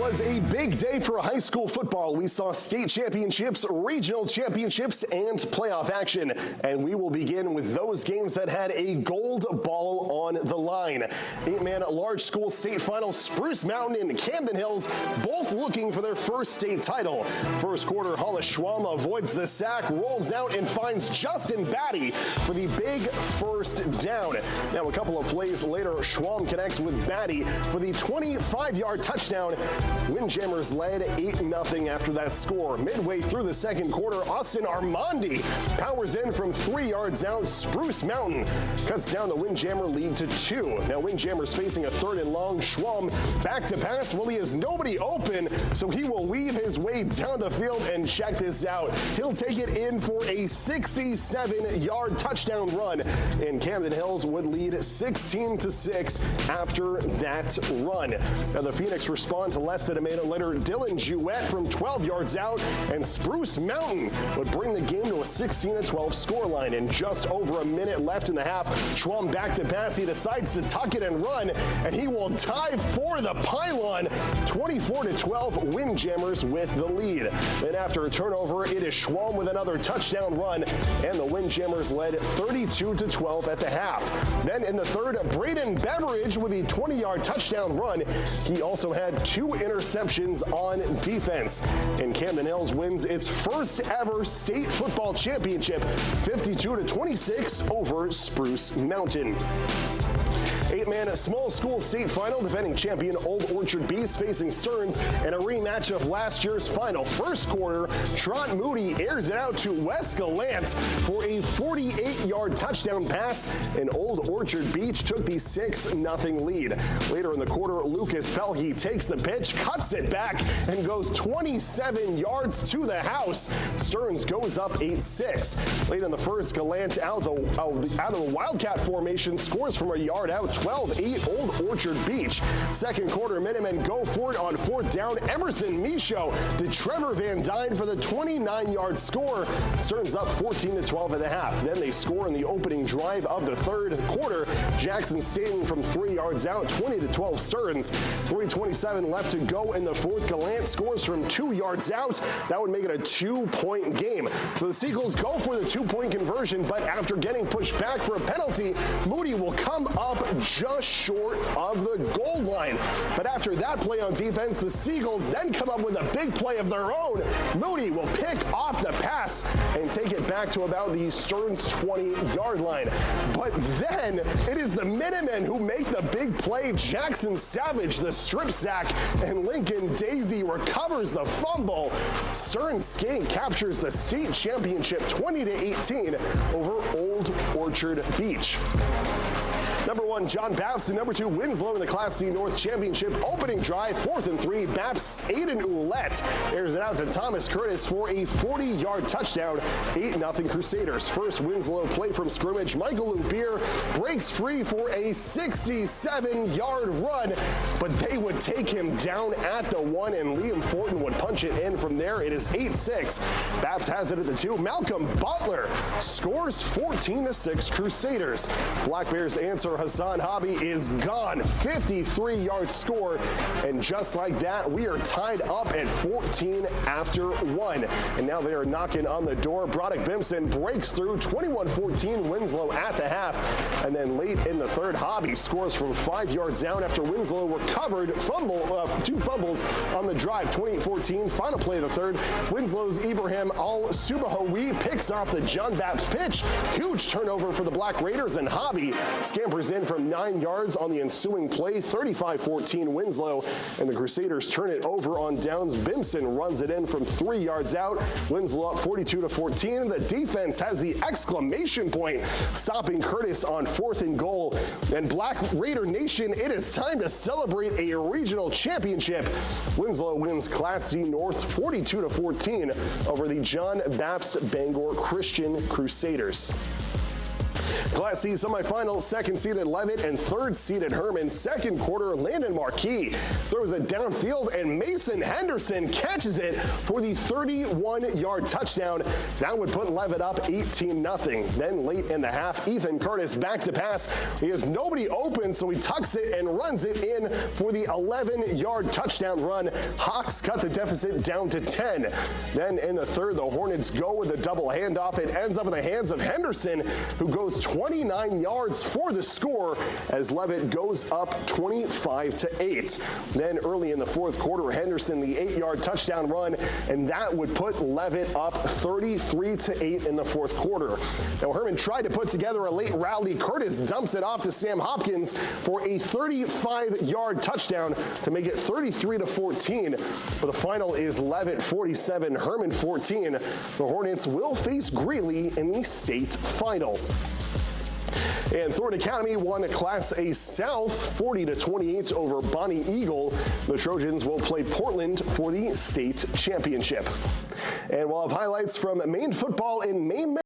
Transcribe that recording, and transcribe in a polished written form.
was a big day for high school football. We saw state championships, regional championships, and playoff action. And we will begin with those games that had a gold ball on the line. 8-man large school state final, Spruce Mountain and Camden Hills, both looking for their first state title. First quarter, Hollis Schwam avoids the sack, rolls out, and finds Justin Batty for the big first down. Now, a couple of plays later, Schwam connects with Batty for the 25-yard touchdown. Windjammers led 8-0 after that score. Midway through the second quarter, Austin Armandi powers in from 3 yards out. Spruce Mountain cuts down the Windjammer lead to 2. Now Windjammers facing a 3rd and long. Schwam back to pass. Well, he has nobody open, so he will weave his way down the field, and check this out. He'll take it in for a 67-yard touchdown run, and Camden Hills would lead 16-6 after that run. Now the Phoenix respond to less than a minute later. Dylan Jewett from 12 yards out, and Spruce Mountain would bring the game to a 16-12 scoreline. And just over a minute left in the half, Schwam back to pass. He decides to tuck it and run, and he will dive for the pylon. 24-12, Windjammers with the lead. Then after a turnover, it is Schwam with another touchdown run, and the Windjammers led 32-12 at the half. Then in the third, Braden Beveridge with a 20-yard touchdown run. He also had 2 interceptions on defense. And Camden Hills wins its first ever state football championship, 52-26 over Spruce Mountain. 8-man small school state final, defending champion Old Orchard Beast facing Stearns in a rematch of last year's final. First quarter, Trot Moody airs it out to West Gallant for a 48-yard touchdown pass, and Old Orchard Beach took the 6-0 lead. Later in the quarter, Lucas Pelkey takes the pitch, cuts it back, and goes 27 yards to the house. Stearns goes up 8-6. Late in the first, Gallant out of the Wildcat formation scores from a yard out, 12-8 Old Orchard Beach. Second quarter, Minutemen go for it on 4th down. Emerson Michaud to Trevor Van Dyne for the 29-yard score. Stearns up 14-12 at the half. Then they score in the opening drive of the third quarter. Jackson Staten from 3 yards out, 20-12 Stearns. 3:27 left to go in the fourth. Gallant scores from 2 yards out. That would make it a 2-point game. So the Seagulls go for the 2-point conversion, but after getting pushed back for a penalty, Moody will come up just short of the goal line. But after that play on defense, the Seagulls then come up with a big play of their own. Moody will pick off the pass and take it back to about the Stearns 20-yard line. But then it is the Minutemen who make the big play. Jackson Savage, the strip sack, and Lincoln Daisy recovers the fumble. Stearns Skate captures the state championship 20-18 over Old Orchard Beach. Number 1, John Baps, and number 2, Winslow in the Class C North Championship. Opening drive, 4th and 3. Baps, Aiden Ouellette airs it out to Thomas Curtis for a 40-yard touchdown. 8-0 Crusaders. First Winslow play from scrimmage. Michael Lubier breaks free for a 67-yard run, but they would take him down at the 1, and Liam Fortin would punch it in from there. It is 8-6. Baps has it at the 2. Malcolm Butler scores 14-6 Crusaders. Black Bears answer. Hassan Hobby is gone. 53-yard score, and just like that, we are tied up at 14 after 1. And now they are knocking on the door. Broderick Bimson breaks through. 21-14 Winslow at the half, and then late in the third, Hobby scores from 5 yards out after Winslow recovered 2 fumbles on the drive. 28-14, final play of the third. Winslow's Ibrahim Al-Subahoui picks off the John Baps pitch. Huge turnover for the Black Raiders, and Hobby scampers in from 9 yards on the ensuing play. 35-14 Winslow, and the Crusaders turn it over on downs. Bimson runs it in from 3 yards out. Winslow up 42-14. The defense has the exclamation point, stopping Curtis on 4th and goal. And Black Raider Nation, it is time to celebrate a regional championship. Winslow wins Class C North 42-14 over the John Baps Bangor Christian Crusaders. Class C semifinal, second-seeded Levitt and third-seeded Herman. Second quarter, Landon Marquis throws it downfield, and Mason Henderson catches it for the 31-yard touchdown. That would put Levitt up 18-0. Then late in the half, Ethan Curtis back to pass. He has nobody open, so he tucks it and runs it in for the 11-yard touchdown run. Hawks cut the deficit down to 10. Then in the third, the Hornets go with a double handoff. It ends up in the hands of Henderson, who goes 29 yards for the score as Levitt goes up 25-8. Then early in the fourth quarter, Henderson the 8-yard touchdown run, and that would put Levitt up 33-8 in the fourth quarter. Now Herman tried to put together a late rally. Curtis dumps it off to Sam Hopkins for a 35-yard touchdown to make it 33-14. But the final is Levitt 47, Herman 14. The Hornets will face Greeley in the state final. And Thornton Academy won Class A South 40-28 over Bonnie Eagle. The Trojans will play Portland for the state championship. And we'll have highlights from Maine football in Maine.